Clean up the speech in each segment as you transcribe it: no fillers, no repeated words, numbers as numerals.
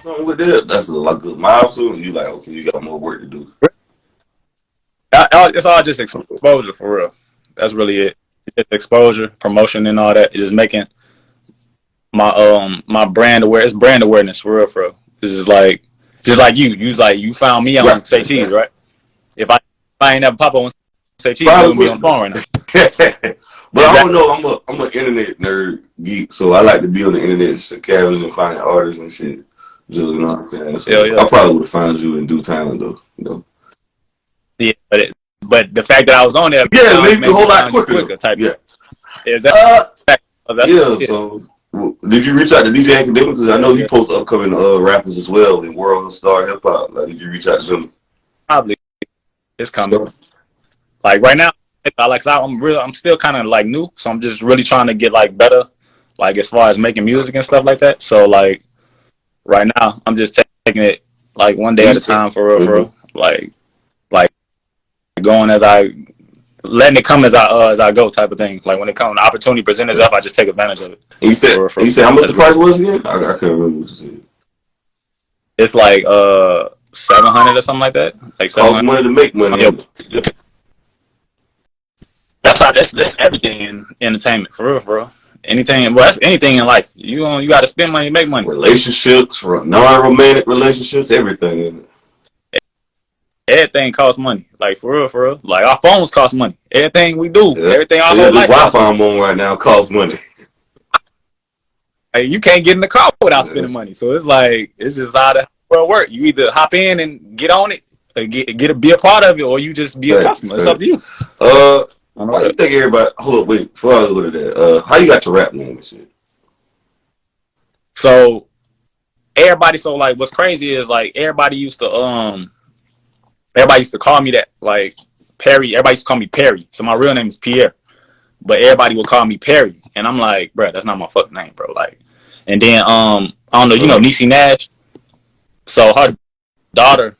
something with that? That's like a good milestone. You like, okay, you got more work to do. It's all just exposure for real. That's really it. It's exposure, promotion, and all that. It's just making my brand aware. It's brand awareness for real, for real. It's just like you found me on Right. Say Cheese, right? If I ain't never pop on Say Cheese, you wouldn't be on the phone right now. But exactly. I don't know. I'm an internet nerd geek, so I like to be on the internet, scavenging, finding artists and shit. You know what I'm saying? So yeah. I probably would have found you in due time, though. You know. Yeah, but the fact that I was on there, yeah, maybe a whole lot quicker type. Yeah. Is that? Yeah. So, did you reach out to DJ Academic? Because I know he posts upcoming rappers as well in World Star Hip Hop. Like, did you reach out to them? Probably. It's coming. Like right now, I'm still kind of like new, so I'm just really trying to get like better, like as far as making music and stuff like that. So like right now, I'm just taking it like one day at a time for real, like going letting it come as I go type of thing. Like when it comes, the opportunity presents itself, I just take advantage of it. And you said how much the price was again? I can't remember what you said. It's like 700 or something like that. Like costs money to make money. That's everything in entertainment for real, bro. Anything, well, that's anything in life. You got to spend money to make money. Relationships, non-romantic relationships, everything. Everything costs money. Like for real. Like our phones cost money. Everything we do, everything our whole life. The Wi-Fi I'm on right now costs money. Like, you can't get in the car without spending money. So it's like it's just how the world work. You either hop in and get on it, or be a part of it, or you just be a customer. It's up to you. Why do you think everybody? Hold up, wait. Before I go to that, how you got your rap name and shit? So everybody, like, what's crazy is like everybody used to call me that, like Perry. Everybody used to call me Perry. So my real name is Pierre, but everybody would call me Perry, and I'm like, bro, that's not my fucking name, bro. Like, and then I don't know, you know Niecy Nash. So her daughter,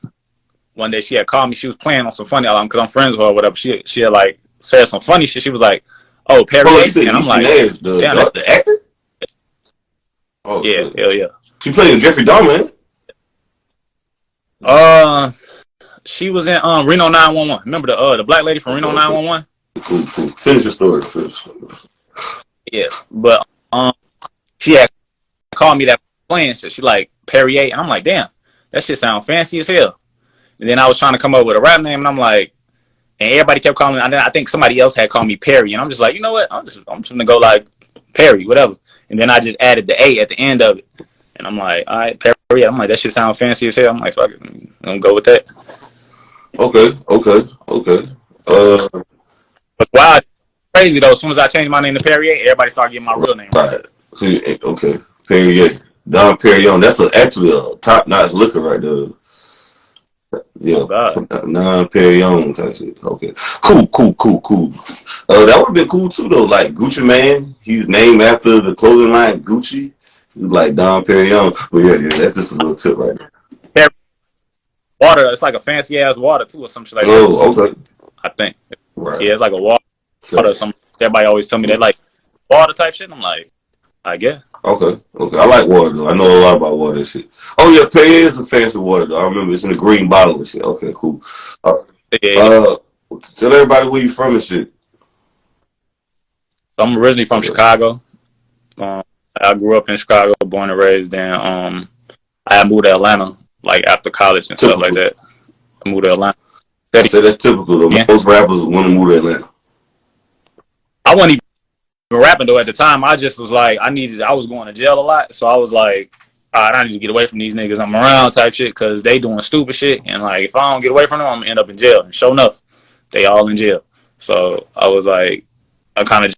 one day she had called me. She was playing on some funny, because I'm friends with her or whatever. She had like said some funny shit. She was like, "Oh, Perry," and I'm like, Nash, the actor. Oh yeah, hell yeah. She played in Jeffrey Dahmer. She was in Reno 911. Remember the black lady from Reno 911? Cool. Finish your story. Yeah, but she had called me that playing shit. She like Perrier, and I'm like, damn, that shit sound fancy as hell. And then I was trying to come up with a rap name, and I'm like, and everybody kept calling me. And then I think somebody else had called me Perry, and I'm just like, you know what? I'm just gonna go like Perry, whatever. And then I just added the A at the end of it, and I'm like, all right, Perry. I'm like, that shit sound fancy as hell. I'm like, fuck it, I'm gonna go with that. Okay. But wow, crazy though. As soon as I changed my name to Perrier, everybody started getting my real name. Right. Okay. Perrier. Don Perignon. That's actually a top-notch liquor right there. Yeah. Non-Perignon type shit. Okay. Cool. That would have been cool too though. Like Gucci Man, he's named after the clothing line Gucci. Like Don Perignon. But yeah, that's just a little tip right there. Water, it's like a fancy ass water too, or some shit like that. Oh, okay. I think. Right. Yeah, it's like a water or something. Everybody always tell me they like water type shit. I'm like, I guess. Okay. I like water though. I know a lot about water and shit. Oh yeah, Perrier is a fancy water though. I remember it's in a green bottle and shit. Okay, cool. Tell everybody where you from and shit. So I'm originally from Chicago. I grew up in Chicago, born and raised. Then I moved to Atlanta like after college and stuff like that. I moved to Atlanta. I say that's typical though. Yeah. Most rappers want to move to Atlanta. I wasn't even rapping though at the time. I just was like, I was going to jail a lot, so I was like, all right, I need to get away from these niggas I'm around type shit, because they doing stupid shit, and like if I don't get away from them, I'm gonna end up in jail. And sure enough, they all in jail. So I was like, I kind of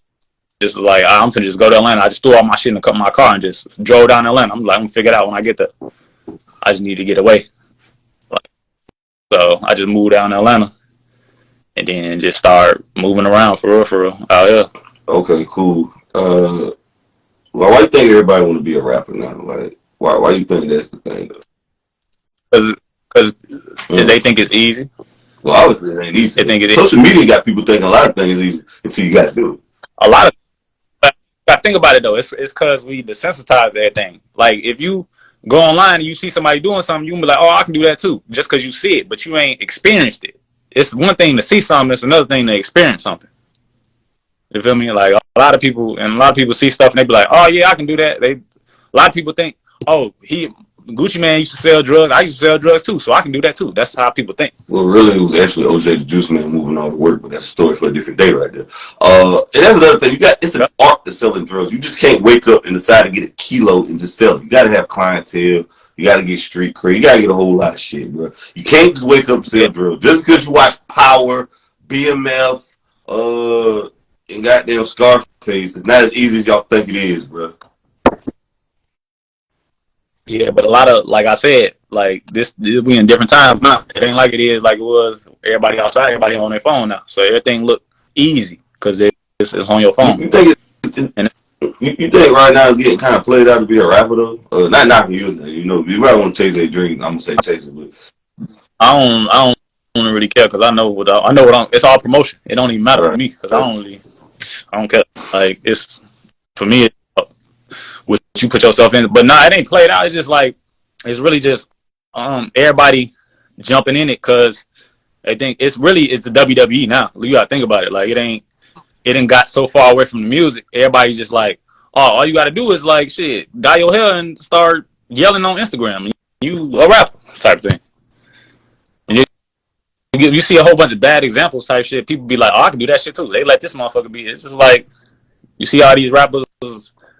just was like, I'm finna just go to Atlanta. I just threw all my shit in my car and just drove down to Atlanta. I'm like, I'm gonna figure it out when I get there. I just need to get away. So I just moved down to Atlanta and then just start moving around for real out here. Okay, cool. Well, why you think everybody want to be a rapper now? Like, why you think that's the thing? Because they think it's easy. Well, obviously it ain't easy. They think Social media got people thinking a lot of things easy until you got to do it. A lot of. But think about it though. It's because we desensitized everything. Like if you go online and you see somebody doing something, you can be like, oh, I can do that too, just because you see it, but you ain't experienced it. It's one thing to see something, it's another thing to experience something. You feel me? Like a lot of people see stuff and they be like, oh yeah, I can do that. A lot of people think, oh, Gucci Man used to sell drugs. I used to sell drugs too, so I can do that too. That's how people think. Well, really, it was actually OJ the Juice Man moving all the work, but that's a story for a different day right there. And that's another thing. It's an art to selling drugs. You just can't wake up and decide to get a kilo and just sell it. You got to have clientele. You got to get street cred. You got to get a whole lot of shit, bro. You can't just wake up and sell drugs. Just because you watch Power, BMF, and goddamn Scarface, it's not as easy as y'all think it is, bro. Yeah, but a lot of, like I said, like this we in different times now. It ain't like it is like it was. Everybody outside, everybody on their phone now, so everything look easy because it's on your phone. You think you think right now it's getting kind of played out to be a rapper though? Not knocking you, you know. You might want to chase their dream. I'm gonna say chase it, but I don't really care because I know what it's all promotion. It don't even matter to me because I don't care. Like it's for me. What you put yourself in, but nah, it ain't played out. It's just like it's really just everybody jumping in it because I think it's the WWE now. You gotta think about it. Like it ain't got so far away from the music. Everybody just like, oh, all you gotta do is like shit, dye your hair and start yelling on Instagram. You a rapper type thing. And you see a whole bunch of bad examples type shit. People be like, oh, I can do that shit too. They let this motherfucker be. It's just like you see all these rappers.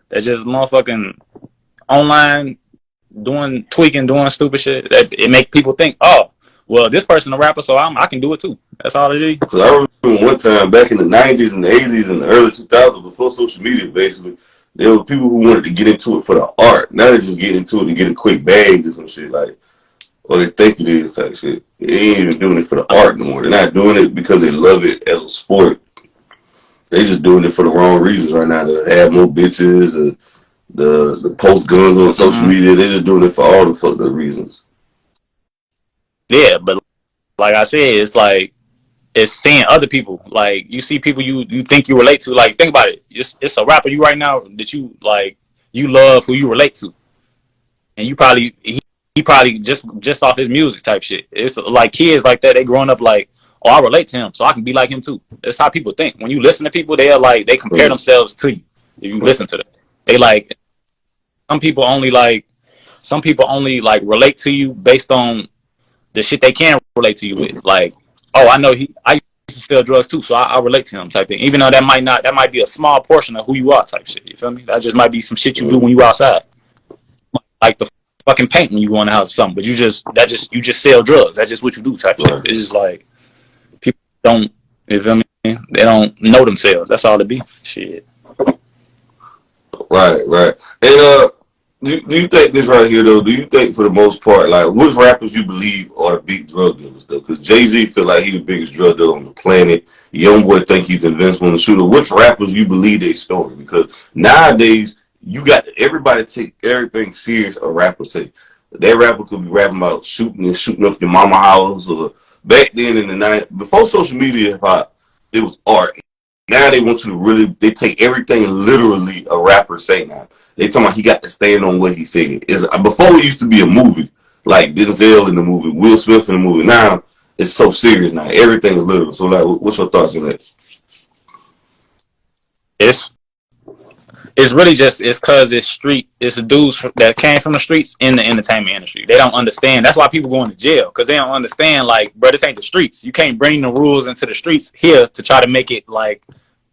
That's just motherfucking online tweaking, doing stupid shit. It make people think, oh, well, this person a rapper, so I can do it too. That's all it is. Because I remember one time back in the 90s and the 80s and the early 2000s, before social media, basically, there were people who wanted to get into it for the art. Now they just get into it to get a quick bag or some shit, like, or they think it is type shit. They ain't even doing it for the art no more. They're not doing it because they love it as a sport. They just doing it for the wrong reasons right now. To have more bitches, the post guns on social media. They just doing it for all the fucked up reasons. Yeah, but like I said, it's like it's seeing other people. Like you see people you think you relate to. Like think about it. It's a rapper you right now that you like. You love who you relate to, and you probably he probably just off his music type shit. It's like kids like that. They growing up like. Oh, I relate to him, so I can be like him too. That's how people think. When you listen to people, they compare themselves to you. If you listen to them, they like some people only like relate to you based on the shit they can relate to you with. Like, oh, I know I used to sell drugs too, so I relate to him type thing. Even though that might be a small portion of who you are type shit. You feel me? That just might be some shit you do when you outside, like the fucking paint when you go in the house or something. But you just sell drugs. That's just what you do type shit. It's just like. Don't you feel me? They don't know themselves. That's all it be. Shit. Right. And do you think this right here though? Do you think for the most part, like which rappers you believe are the big drug dealers though? Because Jay-Z feel like he the biggest drug dealer on the planet. Youngboy think he's invincible in the shooter. Which rappers you believe their story? Because nowadays you got everybody take everything serious a rapper say. That rapper could be rapping about shooting up your mama house or. Back then in the 90s, before social media hip hop, it was art. Now they want you to they take everything literally a rapper say now. They talking about he got to stand on what he said. Before it used to be a movie, like Denzel in the movie, Will Smith in the movie. Now it's so serious now. Everything is literal. So like, what's your thoughts on that? It's really just because it's the dudes that came from the streets in the entertainment industry. They don't understand. That's why people going to jail because they don't understand. Like, bro, this ain't the streets. You can't bring the rules into the streets here to try to make it like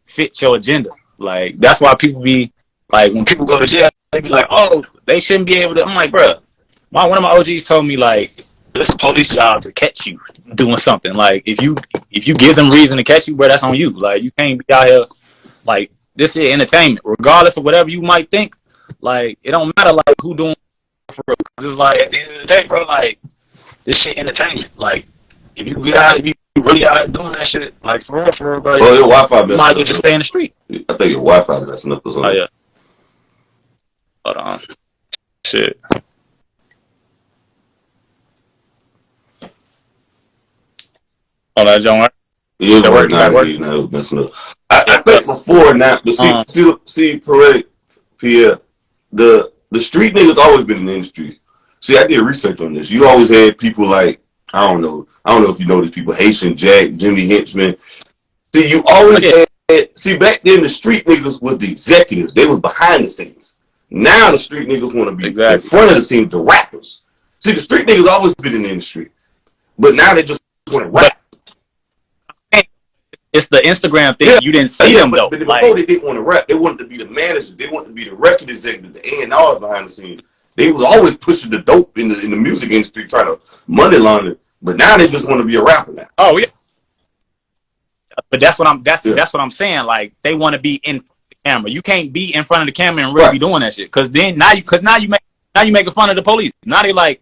fit your agenda. Like that's why people be like when people go to jail, they be like, oh, they shouldn't be able to. I'm like, bro, one of my OGs told me like this is police job to catch you doing something. Like if you give them reason to catch you, bro, that's on you. Like you can't be out here like. This is entertainment, regardless of whatever you might think. Like it don't matter like who doing for real. Cause it's like at the end of the day, bro. Like this shit entertainment. Like if you really out doing that shit, like for real, bro. Oh, your Wi-Fi messing up. Might as well just stay in the street. I think your Wi-Fi messing up or something. Oh yeah. Hold on. Shit. Oh, that John. Yeah, right now, you know, messing up. I think before now, but see, Parade, Pierre, the street niggas always been in the industry. See, I did research on this. You always had people like, I don't know if you know these people, Haitian Jack, Jimmy Henchman. See, you always had, see, back then the street niggas was the executives. They was behind the scenes. Now the street niggas want to be in front of the scene, the rappers. See, the street niggas always been in the industry. But now they just want to rap. It's the Instagram thing. You didn't see them, though. But before they didn't want to rap. They wanted to be the manager. They wanted to be the record executive, the A&Rs behind the scenes. They was always pushing the dope in the music industry, trying to money launder. But now they just want to be a rapper now. Oh yeah. But that's what I'm saying. Like they want to be in front of the camera. You can't be in front of the camera and really be doing that shit. Because now you making fun of the police. Now they like,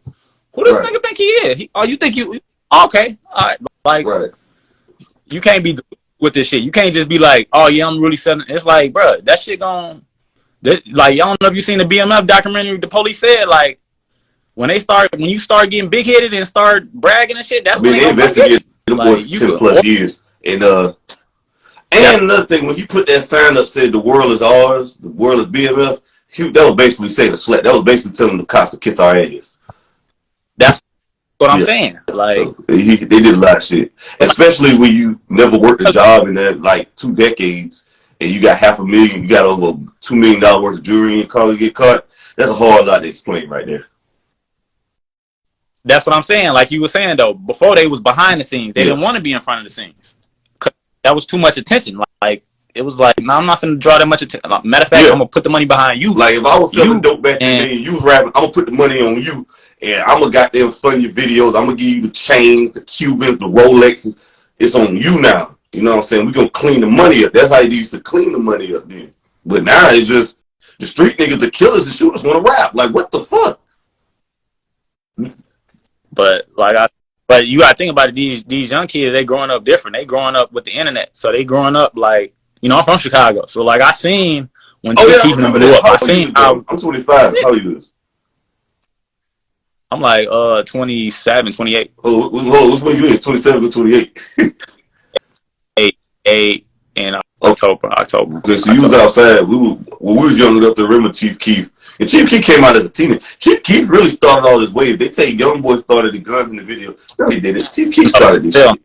who this nigga think he is? You think you okay? All right. Like you can't be with this shit. You can't just be like, oh yeah, I'm really selling. It's like, bro, that shit gon'. Like, I don't know if you seen the BMF documentary. The police said like when you start getting big headed and start bragging and shit, that's when they investigated them boys for 10+ years. And another thing, when you put that sign up said the world is ours, the world is BMF, that was basically saying the slut. That was basically telling the cops to kiss our ass. That's what I'm saying. Like so they did a lot of shit, especially when you never worked a job in that like 2 decades. And you got $500,000, you got over $2 million worth of jewelry in your car, you get caught. That's a hard lot to explain right there. That's what I'm saying. Like you were saying though, before they was behind the scenes, they didn't want to be in front of the scenes. That was too much attention. Like it was like, no, I'm not gonna draw that much attention. Matter of fact, I'm gonna put the money behind you. Like if I was selling dope back then, and you was rapping, I'm gonna put the money on you, and I'm gonna goddamn fund your videos. I'm gonna give you the chains, the Cubans, the Rolexes. It's on you now. You know what I'm saying? We're going to clean the money up. That's how you used to clean the money up then. But now it's just the street niggas, the killers, the shooters want to rap. Like, what the fuck? But you got to think about it. These young kids, they growing up different. They growing up with the internet. So they growing up like, I'm from Chicago. So like I seen when keeping them blew up. I seen how I'm 25. How old you? I'm like 27, 28. Oh, which one you is? 27 or 28? 8 in October. Okay, so you was outside. When we was young enough to remember Chief Keef. And Chief Keef came out as a teenager. Chief Keef really started all this wave. They say Young Boy started the guns in the video. No, he did it. Chief Keef started this shit.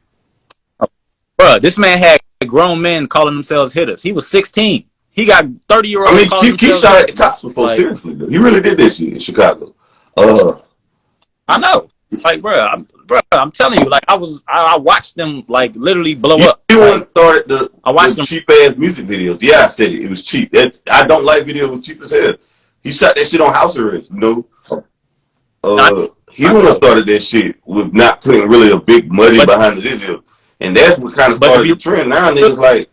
Bro, this man had grown men calling themselves hitters. He was 16. He got 30-year-olds. I mean, Chief Keef shot at the cops before, seriously, though. He really did this shit in Chicago. I know. Like, bro, I'm telling you, like, I watched them, like, literally blow up. You like, started the cheap-ass music videos. Yeah, I said it. It was cheap. I don't like videos with cheap as hell. He shot that shit on house arrest, He wouldn't have started that shit with not putting really a big money behind the video. And that's what kind of started the trend. Now niggas like,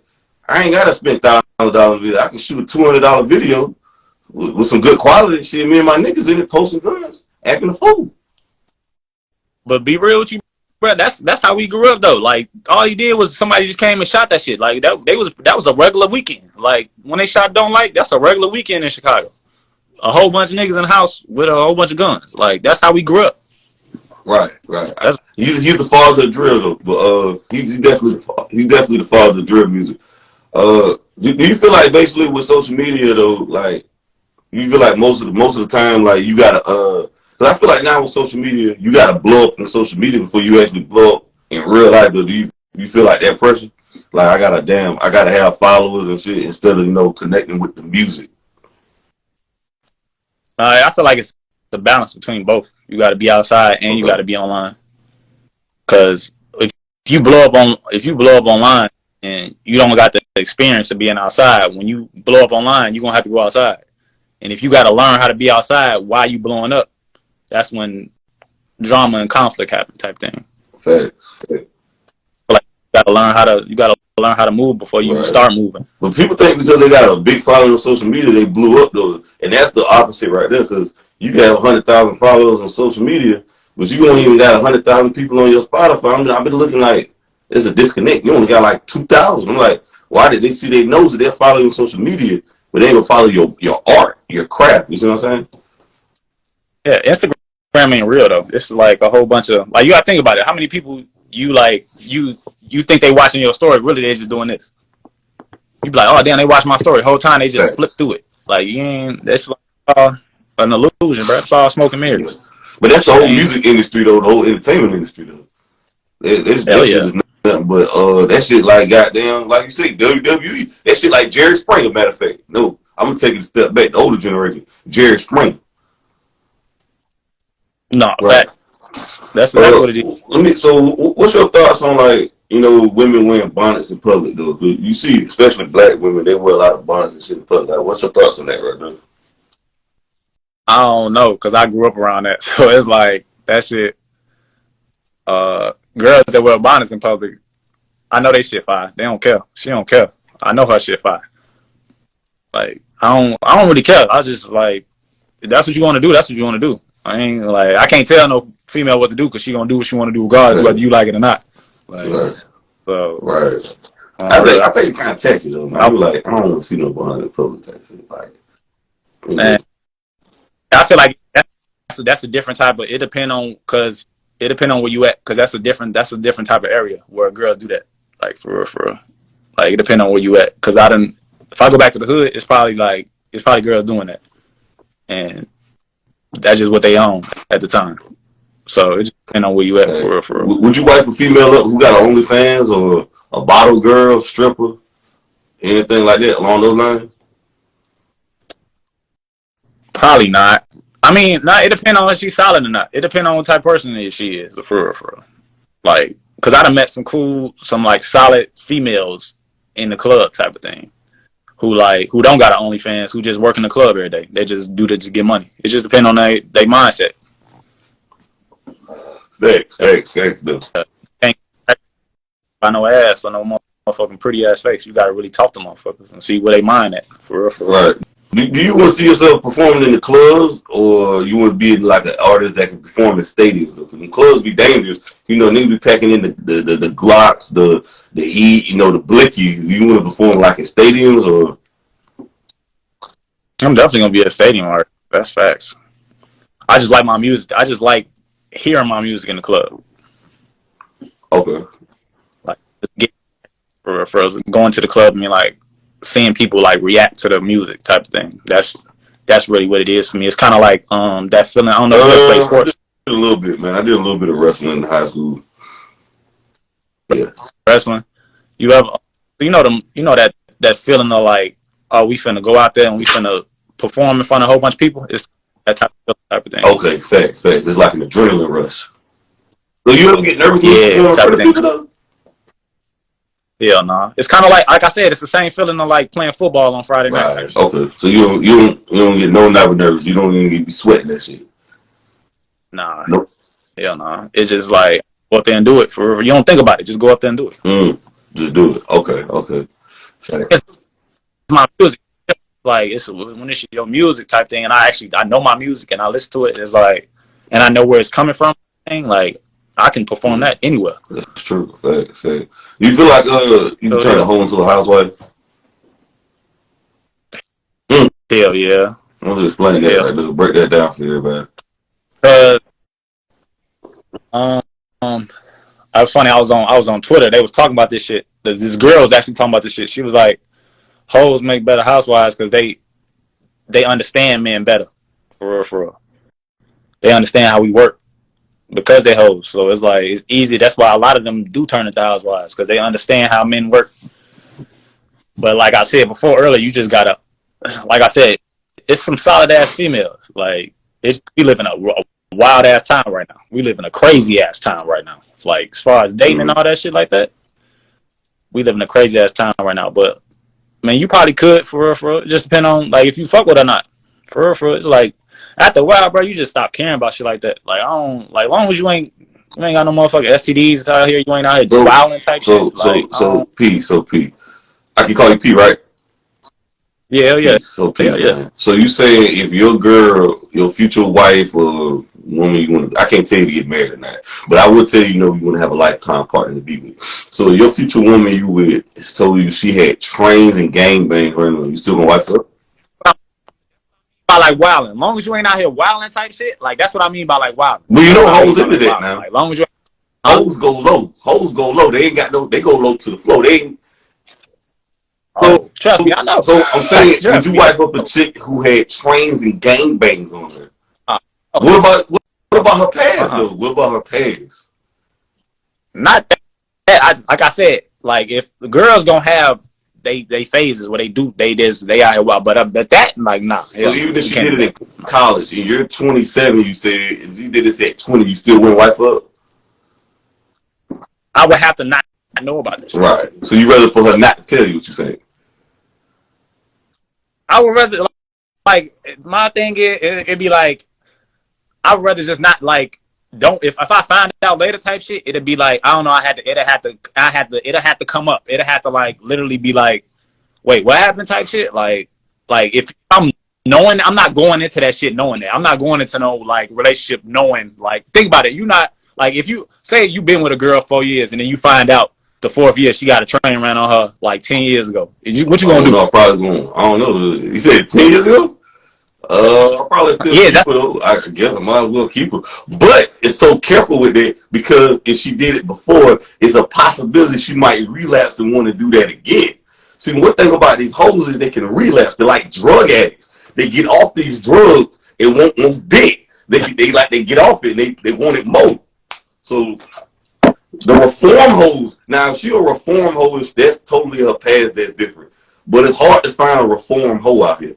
I ain't got to spend $1,000 video. I can shoot a $200 video with some good quality shit. Me and my niggas in it posting guns, acting a fool. But be real with you, bro. That's how we grew up though. Like all you did was somebody just came and shot that shit. Like that was a regular weekend. Like when they shot Don't Like, that's a regular weekend in Chicago. A whole bunch of niggas in the house with a whole bunch of guns. Like that's how we grew up. Right. He's the father of drill though. But he's definitely the father of drill music. Do you feel like basically with social media though, like you feel like most of the time like you gotta Cause I feel like now with social media, you gotta blow up in social media before you actually blow up in real life. But do you feel like that pressure? Like I gotta have followers and shit instead of connecting with the music. I feel like it's the balance between both. You got to be outside and you got to be online. Cause if you blow up online and you don't got the experience of being outside, when you blow up online, you're gonna have to go outside. And if you got to learn how to be outside while you blowing up, that's when drama and conflict happen, type thing. Facts. Like you gotta learn how to move before you start moving. But people think because they got a big following on social media, they blew up though, and that's the opposite right there. Because you can have 100,000 followers on social media, but you don't even got 100,000 people on your Spotify. I mean, I've been looking like there's a disconnect. You only got like 2,000. I'm like, why did they see their nose that they're following social media, but they ain't gonna follow your art, your craft? You see what I'm saying? Yeah, Instagram ain't real though. It's like a whole bunch of like you gotta think about it. How many people you think they watching your story? Really, they just doing this. You be like, oh damn, they watch my story. The whole time they just flip through it. Like you ain't. That's like an illusion, bro. It's all smoke and Yeah. mirrors. But that's the Shit whole ain't. music industry, though. The whole entertainment industry, though. Hell That shit yeah. is nothing but that shit like goddamn, like you say, WWE. That shit like Jerry Springer. Matter of fact, no, I'm gonna take it a step back. The older generation, Jerry Springer. No, Right. fact. That's exactly what it is. So, what's your thoughts on like women wearing bonnets in public though? 'Cause you see, especially black women, they wear a lot of bonnets and shit in public. Like, what's your thoughts on that right now? I don't know because I grew up around that, so it's like that shit. Girls that wear bonnets in public, I know they shit fire. They don't care. She don't care. I know her shit fire. Like I don't really care. I just like if that's what you want to do. That's what you want to do. I ain't like I can't tell no female what to do because she gonna do what she want to do regardless whether you like it or not. Like Right. so. Right. Really, I think it's kind of tacky though, man. I'm like, I don't want to see no bonnet in public type shit. Like, man, I feel like that's a different type of. It depend on because it depend on where you at because that's a different type of area where girls do that. Like for real, for real. Like it depend on where you at because I didn't. If I go back to the hood, it's probably girls doing that, and that's just what they own at the time. So it just depends on where you at for real, for real. Would you wife a female up who got an OnlyFans or a bottle girl, stripper, anything like that along those lines? Probably not. I mean, it depends on if she's solid or not. It depends on what type of person she is, for real, for real. Like, cause I done met some like solid females in the club type of thing, who don't got an OnlyFans, who just work in the club every day. They just do that to get money. It just depends on their mindset. Thanks, though. Can't buy no ass or no motherfucking pretty ass face. You gotta really talk to motherfuckers and see where they mind at, for real, for real. Right. Do you want to see yourself performing in the clubs, or you want to be like an artist that can perform in stadiums? Because the clubs be dangerous. Niggas be packing in the Glocks, the heat, the blicky. You want to perform like in stadiums, or? I'm definitely gonna be at a stadium artist. That's facts. I just like my music. I just like hearing my music in the club. Okay. Like just get for going to the club and like seeing people like react to the music type of thing. That's really what it is for me. It's kind of like that feeling. I don't know if you play sports. I did a little bit, man. I did a little bit of wrestling in high school. Yeah. Wrestling. You have that feeling of like, oh, we finna go out there and we finna perform in front of a whole bunch of people. It's that type of thing. Okay, facts. It's like an adrenaline rush. So you ever get nervous when you perform in front of people though? Hell nah. It's kind of like I said, it's the same feeling of like playing football on Friday night. Right. Okay. So you don't get no type of nervous. You don't even be sweating that shit. Nah. Nope. Hell nah. It's just like go up there and do it for you don't think about it. Just go up there and do it. Just do it. Okay. It's my music. Like it's when it's your music type thing, and I know my music and I listen to it. It's like, and I know where it's coming from. Like I can perform that anywhere. That's true. Facts. You feel like you can turn a hoe into a housewife? Hell yeah. I'll just explain that right there. Break that down for everybody. I was funny. I was on Twitter. They was talking about this shit. This girl was actually talking about this shit. She was like, "Hoes make better housewives because they understand men better, for real. They understand how we work because they hoes. So it's like it's easy. That's why a lot of them do turn into housewives because they understand how men work. But like I said before earlier, you just gotta, like I said, it's some solid ass females. Like we live in a wild ass time right now. We live in a crazy ass time right now. Like as far as dating and all that shit like that, we live in a crazy ass time right now. But man, you probably could for real. It just depend on like if you fuck with her or not. For real. It's like after a while, bro, you just stop caring about shit like that. Like I don't like long as you ain't got no motherfucking STDs out here, you ain't out here violent type shit. So P. I can call you P, right? Yeah. Okay. Yeah. So you say if your girl, your future wife or woman, you want, I can't tell you to get married or not, but I will tell you, you want to have a lifetime partner to be with. So your future woman you with told you she had trains and gangbangs running on, you still gonna wife her? By like wilding, as long as you ain't out here wilding type shit, like that's what I mean by like wilding. Well, hoes into that now. Like, long as you hoes go low. They ain't got no. They go low to the floor. They ain't. So Trust me, I know. So I'm saying, would Trust you me. wife up a chick who had trains and gangbangs on her? Okay. What about her past though? What about her past? Not that. Like I said, like if the girls gonna have they phases where they do they out here wild, but that like nah. So Hell no, even if you she can't did do it that. in college and you're 27, you said if you did this at 20, you still wouldn't wife up? I would have to not know about this shit. Right. So you rather for her not to tell you what you're saying? I would rather like my thing is it'd be like I would rather just not like don't if I find out later type shit it'd be like I don't know it'd have to come up it'd have to like literally be like wait what happened type shit like if I'm knowing I'm not going into that shit knowing that I'm not going into no like relationship knowing like think about it you not like if you say you've been with a girl 4 years and then you find out the fourth year she got a train ran on her like 10 years ago what you I gonna don't do? know. Probably going. I don't know. You said 10 years ago. I'll probably still Yeah, keep that's her though. I guess I might as well keep her. But it's so careful with it because if she did it before, it's a possibility she might relapse and want to do that again. See, one thing about these hoes is they can relapse. They're like drug addicts. They get off these drugs and want dick. They get off it and they want it more. So the reform hoes, now if she a reform hoe, that's totally her past, that's different. But it's hard to find a reform hoe out here.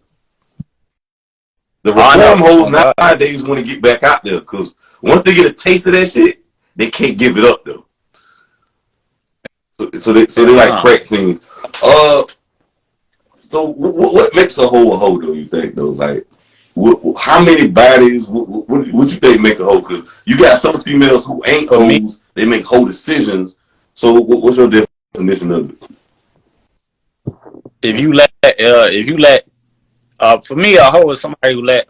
The reform hoes nowadays want to get back out there because once they get a taste of that shit, they can't give it up though. So they like crack things. So what makes a hoe though? You think though? Like, how many bodies? What you think make a hoe? Because you got some females who ain't hoes. They make hoe decisions. So what's your definition of it? If you let for me a hoe is somebody who let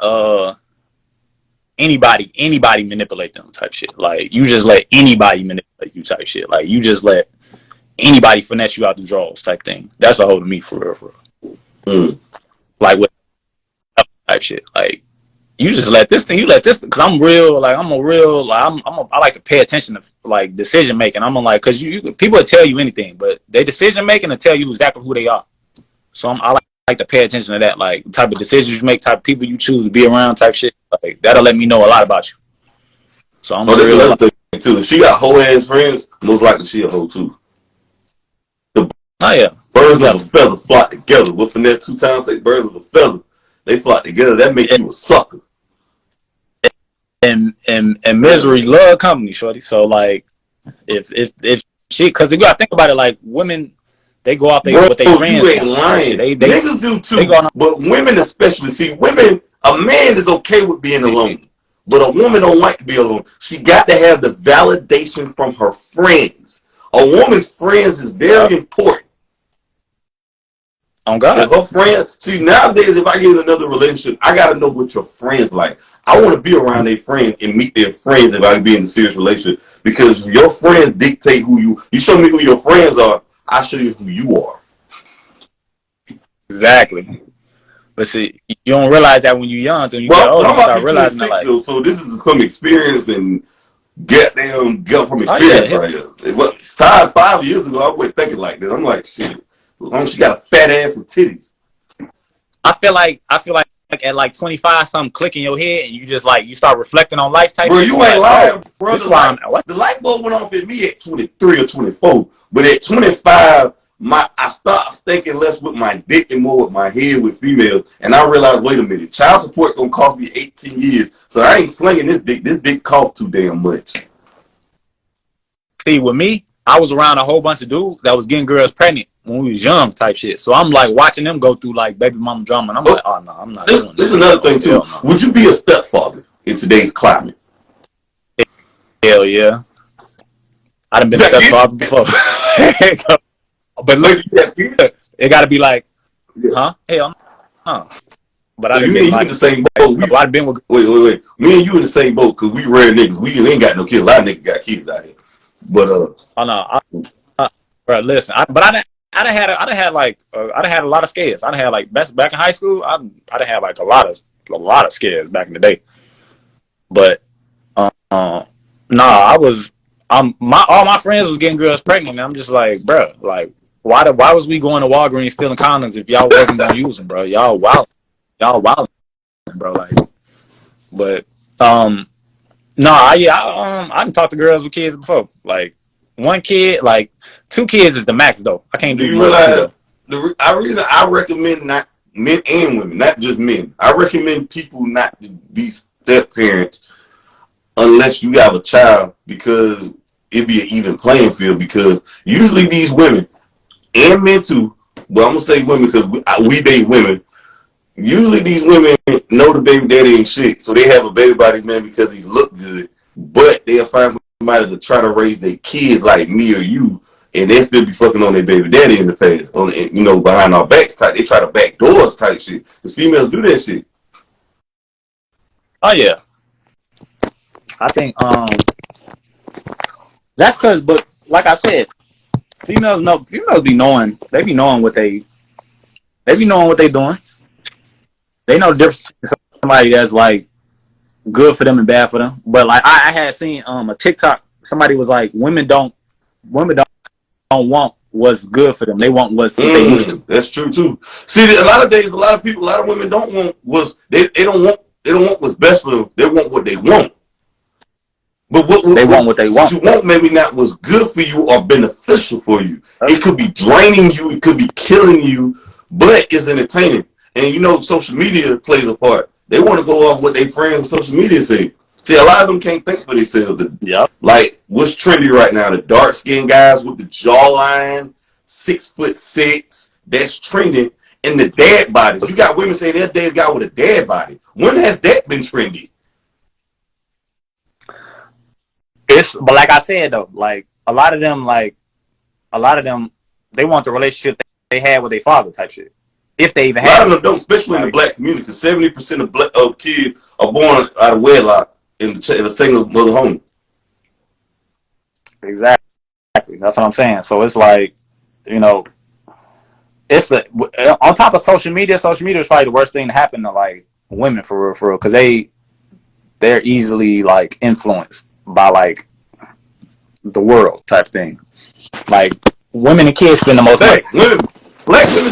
anybody manipulate them type shit. Like you just let anybody manipulate you type shit. Like you just let anybody finesse you out the drawers type thing. That's a hoe to me for real, for real. Like with type shit. Like you just let this thing. You let this because I'm real. Like I'm a real. Like I like to pay attention to like decision making. I'm like because you people will tell you anything, but they decision making will tell you exactly who they are. So I like to pay attention to that, like type of decisions you make, type of people you choose to be around, type shit. Like that'll let me know a lot about you. So I'm there's real. Another thing too. If she got hoe ass friends, most likely she a hoe too. Oh yeah, birds of a feather flock together. What from that 2 times say birds of a feather, they flock together. That make you a sucker. And misery love company, shorty. So like, if she, because you gotta think about it, like women, they go out there with their friends. You ain't lying. They niggas do too, but women especially. See, women, a man is okay with being alone, but a woman don't like to be alone. She got to have the validation from her friends. A woman's friends is very important. Oh God. If her friends, see nowadays, if I get in another relationship, I gotta know what your friends like. I want to be around their friends and meet their friends if I be in a serious relationship because your friends dictate who you show me who your friends are. I show you who you are. Exactly. But see, you don't realize that when you're young, so you get older, you start realizing that. Like, so this is some experience and get from experience right here. What 5 years ago, I wasn't thinking like this. I'm like, shit. As long as she got a fat ass and titties. I feel like at like 25, something click in your head, and you just like you start reflecting on life type. Bro, you ain't lying, bro. The light bulb went off at me at 23 or 24, but at 25, I stopped thinking less with my dick and more with my head with females, and I realized, wait a minute, child support gonna cost me 18 years, so I ain't slinging this dick. This dick costs too damn much. See, with me, I was around a whole bunch of dudes that was getting girls pregnant when we was young type shit. So I'm like watching them go through like baby mama drama, and I'm like, oh no, I'm not doing this. This is another thing too. No. Would you be a stepfather in today's climate? Hell yeah. I done been a stepfather before. But look, it got to be like, huh? Hell no. But I done been like, in the same boat. I've been with. Wait. Me and you in the same boat because we rare niggas. We ain't got no kids. A lot of niggas got kids out here. But oh no, bro, listen. I done had a lot of scares. I done had like back in high school. I done had like a lot of scares back in the day. But nah, all my friends was getting girls pregnant, and I'm just like, bro, like why was we going to Walgreens stealing condoms if y'all wasn't gonna use them, bro? Y'all wild, bro. Like, but no, I done talked to girls with kids before. Like, one kid, like 2 kids is the max though. I can't do more than 2 though. I recommend not men and women, not just men. I recommend people not to be step parents unless you have a child, because it'd be an even playing field. Because usually these women and men too, but I'm gonna say women because we date women. Usually these women know the baby daddy ain't shit, so they have a baby by this man because he look good, but they'll find somebody to try to raise their kids like me or you, and they still be fucking on their baby daddy in the past, on behind our backs type. They try to back doors type shit, because females do that shit. Oh yeah, I think that's because, but like I said, females be knowing, they be knowing what they doing. They know the difference between somebody that's like good for them and bad for them. But like I had seen a TikTok, somebody was like, women don't want what's good for them. They want what's they used to. That's true too. See, a lot of women don't want they don't want what's best for them. They want what they want. But they want what they want. What you want maybe not what's good for you or beneficial for you. It could be draining you. It could be killing you, but it's entertaining. And social media plays a part. They want to go off what their friends on social media say. See, a lot of them can't think for themselves. Yep. Like, what's trendy right now? The dark-skinned guys with the jawline, 6'6", that's trending, and the dad bodies. You got women saying their dad guy with a dad body. When has that been trendy? But like I said though, like a lot of them, they want the relationship they had with their father type shit. If they even have. A lot of them don't, especially in the black community, because 70% of kids are born out of wedlock in a single mother home. Exactly. That's what I'm saying. So it's like, it's on top of social media is probably the worst thing to happen to like women for real, because they're easily like influenced by like the world type thing. Like women and kids spend the most money. Black women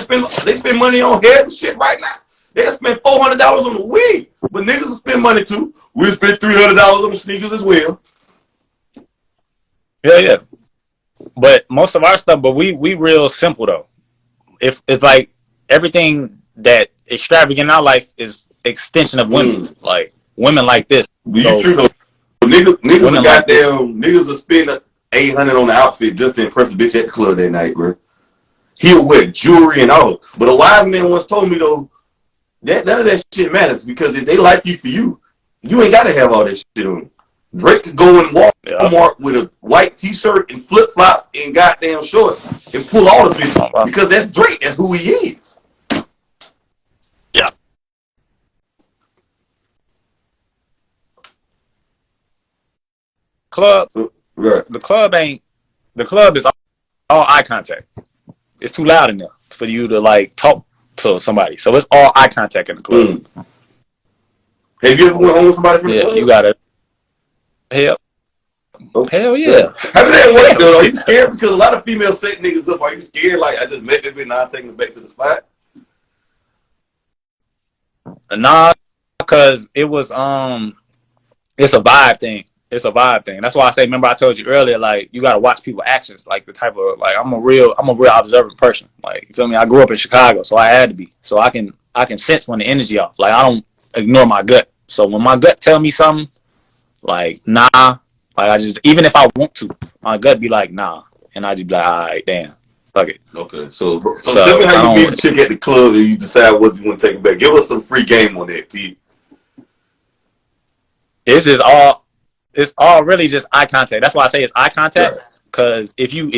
spend money on hair and shit right now. They spend $400 on the wig, but niggas will spend money too. We spend $300 on the sneakers as well. Yeah. But most of our stuff, but we real simple though. If like everything that extravagant in our life is extension of women, like women like this. You true though. Niggas will spend $800 on the outfit just to impress a bitch at the club that night, bro. He'll wear jewelry and all. But a wise man once told me though, that none of that shit matters, because if they like you for you, you ain't gotta have all that shit on. Drake could go in Walmart with a white t-shirt and flip flop and goddamn shorts and pull all the bitches, because that's Drake. That's who he is. Yeah. Club. Right. The club is all eye contact. It's too loud in there for you to like talk to somebody. So it's all eye contact in the club. Have you ever went home with somebody from the club? You got it. Hell yeah. How does that work though? Are you scared? Because a lot of females set niggas up. Are you scared? Like, I just met this bitch and now I'm taking it back to the spot? Nah, because it was it's a vibe thing. It's a vibe thing. That's why I say, remember I told you earlier, like, you gotta watch people's actions. Like the type of, like, I'm a real observant person. Like, you feel me? I grew up in Chicago, so I had to be. So I can sense when the energy off. Like, I don't ignore my gut. So when my gut tell me something, like, nah, like, I just, even if I want to, my gut be like, nah. And I just be like, all right, damn. Fuck it. Okay. So tell me how you meet a chick at the club and you decide what you want to take it back. Give us some free game on that, Pete. It's all really just eye contact. That's why I say it's eye contact. Because if you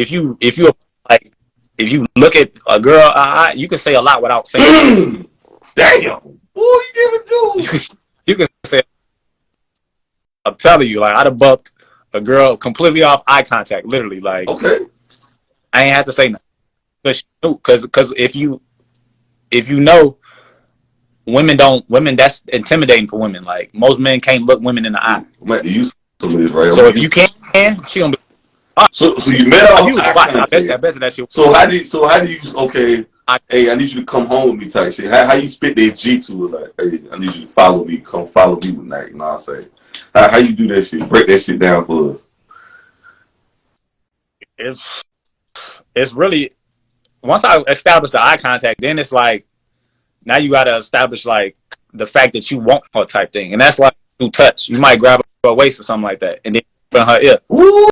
look at a girl eye, you can say a lot without saying. Damn, boy, you giving dude. You can say. I'm telling you, like, I'd have bumped a girl completely off eye contact, literally. Like, okay, I ain't have to say nothing. Because if you know. Women, that's intimidating for women. Like, most men can't look women in the eye. Might use some of this right. So if you can, she gonna be. So you met off I eye bet contact. that shit. So how do you okay? Hey, I need you to come home with me type shit. How you spit that G to it? Like, hey, I need you to follow me. Come follow me tonight. You know what I'm saying? How you do that shit? Break that shit down for us. It's really once I establish the eye contact, then it's like now you got to establish like the fact that you want her type thing, and that's like through touch. You might grab her waist or something like that, and then put in her ear. Ooh,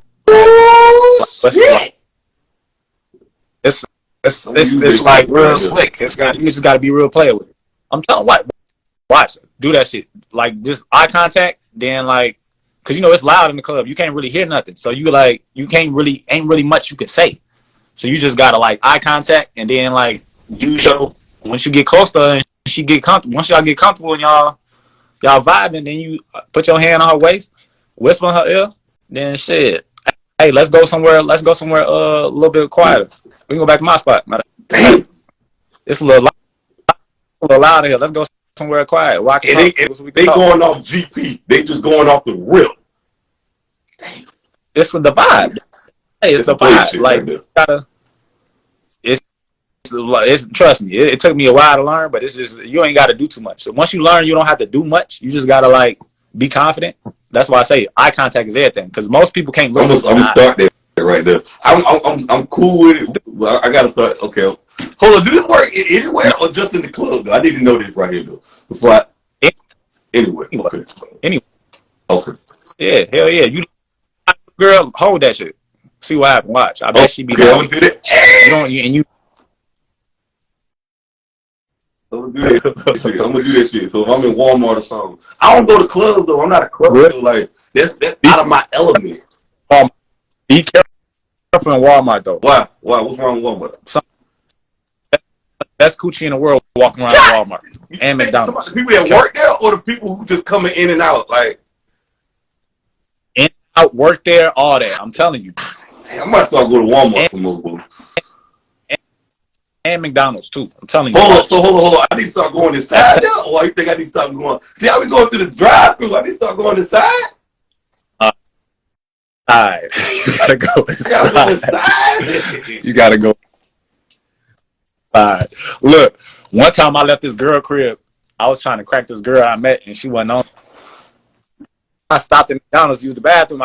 Like, it's like real slick. You just got to be real player with it. I'm telling you, watch, do that shit. Like just eye contact, then like, cause you know it's loud in the club. You can't really hear nothing, so you can't really ain't really much you can say. So you just gotta like eye contact, and then like use your once you get close to her and she get comfortable. Once y'all get comfortable and y'all vibing, then you put your hand on her waist, whisper in her ear, then shit. Hey, let's go somewhere. Let's go somewhere a little bit quieter. We can go back to my spot. Damn. It's a little loud here. Let's go somewhere quiet. And they going off GP. They just going off the rip. Damn. It's the vibe. Hey, it's the vibe. Like it's trust me. It took me a while to learn, but it's just you ain't got to do too much. So once you learn, you don't have to do much. You just gotta like be confident. That's why I say eye contact is everything. Because most people can't look. I'm gonna start that right there. I'm cool with it. Well, I gotta start. Okay, hold on. Do this work anywhere or just in the club? Though? I need to know this right here though. Before anywhere. Okay. Anyway. Okay. Yeah. Hell yeah. You girl, hold that shit. See what happens. Watch. I bet she be. Okay, I'm gonna do that. You don't. And you. I'm gonna do that shit. So if I'm in Walmart or something, I don't go to clubs though. I'm not a club though. Like that's out of my element. Be careful in Walmart though. Why? What's wrong with Walmart? Best coochie in the world walking around Walmart and McDonald's. People that work there or the people who just coming in and out, like in and out, work there, all that. I'm telling you. Damn, I might start going to Walmart for more boo. And McDonald's too. I'm telling you. Hold on. I need to start going inside now, or you think I need to start going? See, I been going through the drive-through. I need to start going inside. You gotta go inside. I gotta go inside. You gotta go inside. Look, one time I left this girl crib. I was trying to crack this girl I met, and she wasn't on. I stopped at McDonald's to use the bathroom. I